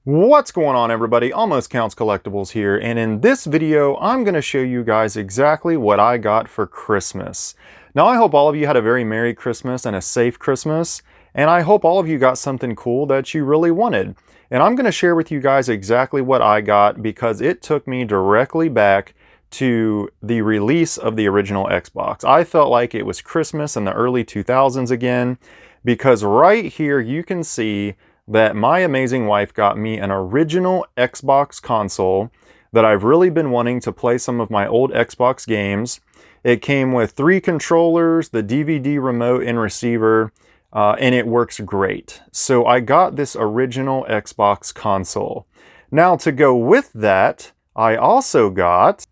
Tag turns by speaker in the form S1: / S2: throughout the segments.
S1: What's going on, everybody? Almost Counts Collectibles here, and in this video I'm going to show you guys exactly what I got for Christmas. Now I hope all of you had a very Merry Christmas and a safe Christmas, and I hope all of you got something cool that you really wanted. And I'm going to share with you guys exactly what I got because it took me directly back to the release of the original Xbox. I felt like it was Christmas in the early 2000s again, because right here you can see that my amazing wife got me an original Xbox console that I've really been wanting to play some of my old Xbox games. It came with 3 controllers, the DVD remote and receiver, and it works great. So I got this original Xbox console. Now to go with that, I also got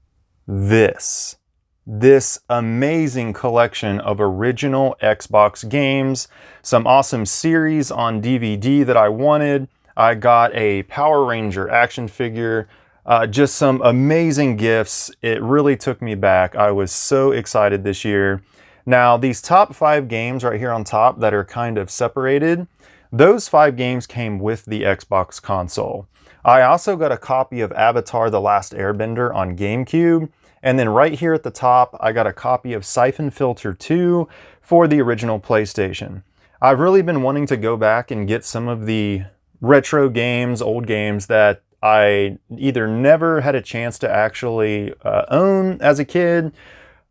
S1: this amazing collection of original Xbox games, some awesome series on DVD that I wanted. I got a Power Ranger action figure, just some amazing gifts. It really took me back. I was so excited this year. Now, these top 5 games right here on top that are kind of separated, those 5 games came with the Xbox console. I also got a copy of Avatar: The Last Airbender on GameCube. And then right here at the top, I got a copy of Siphon Filter 2 for the original PlayStation. I've really been wanting to go back and get some of the retro games, old games that I either never had a chance to actually own as a kid,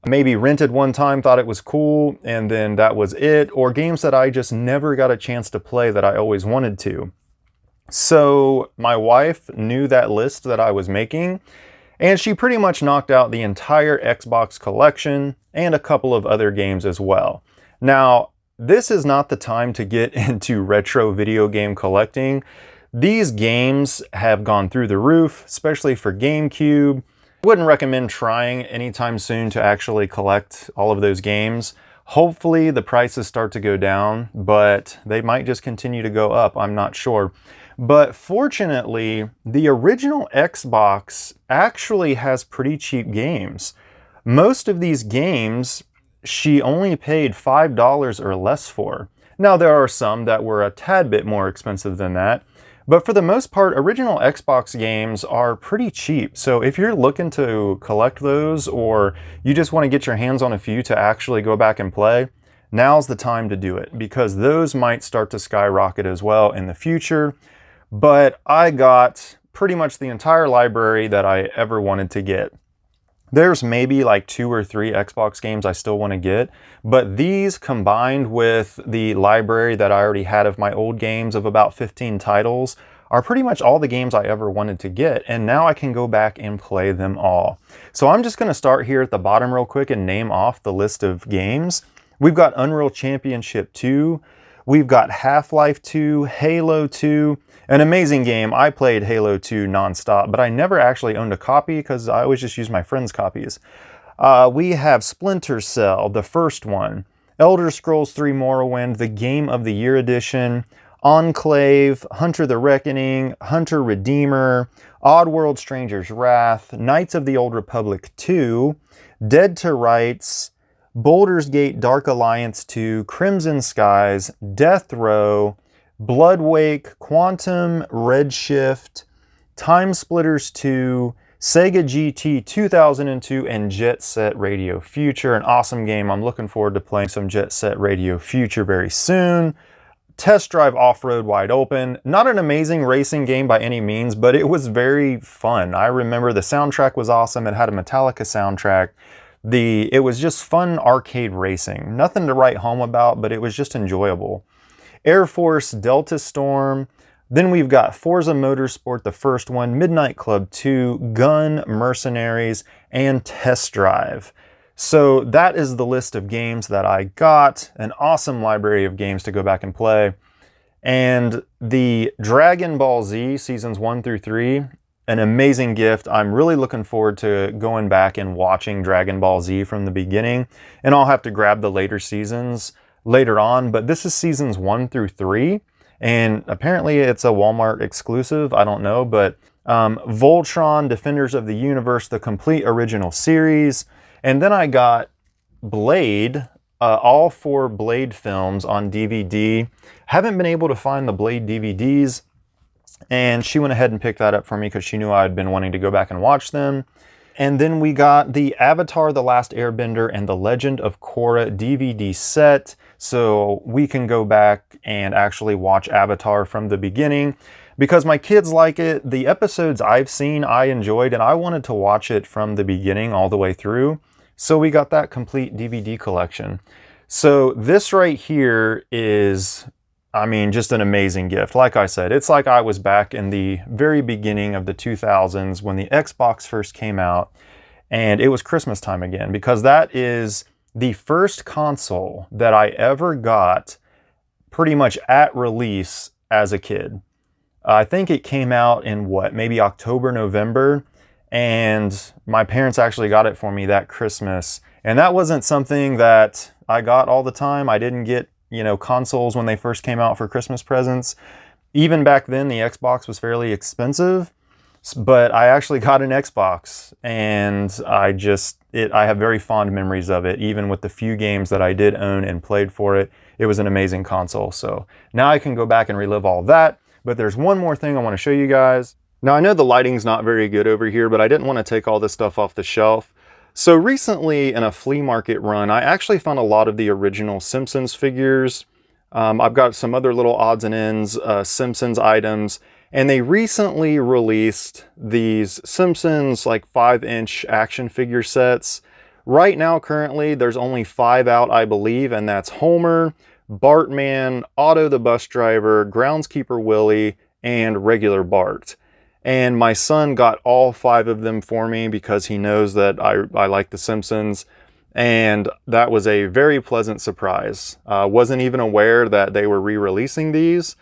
S1: maybe rented one time, thought it was cool, and then that was it, or games that I just never got a chance to play that I always wanted to. So my wife knew that list that I was making, and she pretty much knocked out the entire Xbox collection and a couple of other games as well. Now, this is not the time to get into retro video game collecting. These games have gone through the roof, especially for GameCube. Wouldn't recommend trying anytime soon to actually collect all of those games. Hopefully the prices start to go down, but they might just continue to go up. I'm not sure. But fortunately, the original Xbox actually has pretty cheap games. Most of these games, she only paid $5 or less for. Now, there are some that were a tad bit more expensive than that, but for the most part, original Xbox games are pretty cheap. So if you're looking to collect those, or you just want to get your hands on a few to actually go back and play, now's the time to do it, because those might start to skyrocket as well in the future. But I got pretty much the entire library that I ever wanted to get. There's maybe like 2 or 3 Xbox games I still want to get, but these combined with the library that I already had of my old games of about 15 titles are pretty much all the games I ever wanted to get, and now I can go back and play them all. So I'm just going to start here at the bottom real quick and name off the list of games. We've got Unreal Championship 2, we've got Half-Life 2, Halo 2, an amazing game. I played Halo 2 nonstop, but I never actually owned a copy because I always just used my friends' copies. We have Splinter Cell, the first one, Elder Scrolls 3 Morrowind, the Game of the Year edition, Enclave, Hunter the Reckoning, Hunter Redeemer, Oddworld Stranger's Wrath, Knights of the Old Republic 2, Dead to Rights, Baldur's Gate Dark Alliance 2, Crimson Skies, Death Row, Bloodwake, Quantum, Redshift, Time Splitters 2, Sega GT 2002, and Jet Set Radio Future. An awesome game. I'm looking forward to playing some Jet Set Radio Future very soon. Test Drive Off-Road Wide Open. Not an amazing racing game by any means, but it was very fun. I remember the soundtrack was awesome. It had a Metallica soundtrack. It was just fun arcade racing. Nothing to write home about, but it was just enjoyable. Air Force Delta Storm. Then we've got Forza Motorsport, the first one, Midnight Club 2, Gun, Mercenaries, and Test Drive. So that is the list of games that I got. An awesome library of games to go back and play. And the Dragon Ball Z Seasons 1 through 3, an amazing gift. I'm really looking forward to going back and watching Dragon Ball Z from the beginning. And I'll have to grab the later seasons later on, but this is seasons 1 through 3, and apparently it's a Walmart exclusive. I don't know, but Voltron, Defenders of the Universe, the complete original series. And then I got Blade, all 4 Blade films on DVD. Haven't been able to find the Blade DVDs. And she went ahead and picked that up for me because she knew I had been wanting to go back and watch them. And then we got the Avatar: The Last Airbender and The Legend of Korra DVD set. So we can go back and actually watch Avatar from the beginning. Because my kids like it, the episodes I've seen I enjoyed, and I wanted to watch it from the beginning all the way through. So we got that complete DVD collection. So this right here is, I mean, just an amazing gift. Like I said, it's like I was back in the very beginning of the 2000s when the Xbox first came out, and it was Christmas time again, because that is the first console that I ever got pretty much at release as a kid. I think it came out in what, maybe October, November, and my parents actually got it for me that Christmas. And that wasn't something that I got all the time. I didn't get, you know, consoles when they first came out for Christmas presents. Even back then, the Xbox was fairly expensive, but I actually got an Xbox, and I have very fond memories of it. Even with the few games that I did own and played for it, it was an amazing console. So now I can go back and relive all that. But there's one more thing I want to show you guys. Now, I know the lighting's not very good over here, but I didn't want to take all this stuff off the shelf. So recently in a flea market run, I actually found a lot of the original Simpsons figures. I've got some other little odds and ends, Simpsons items, and they recently released these Simpsons like 5-inch action figure sets. Right now, currently, there's only 5 out, I believe, and that's Homer, Bartman, Otto the bus driver, Groundskeeper Willie, and regular Bart. And my son got all 5 of them for me because he knows that I like The Simpsons. And that was a very pleasant surprise. Wasn't even aware that they were re-releasing these.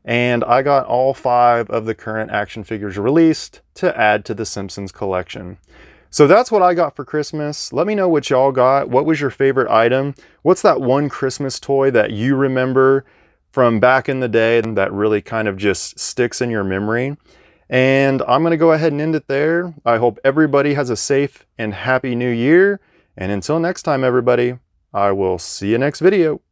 S1: And I got all 5 of the current action figures released to add to the Simpsons collection. So that's what I got for Christmas. Let me know what y'all got. What was your favorite item? What's that one Christmas toy that you remember from back in the day that really kind of just sticks in your memory? And I'm going to go ahead and end it there. I hope everybody has a safe and happy new year. And until next time, everybody, I will see you next video.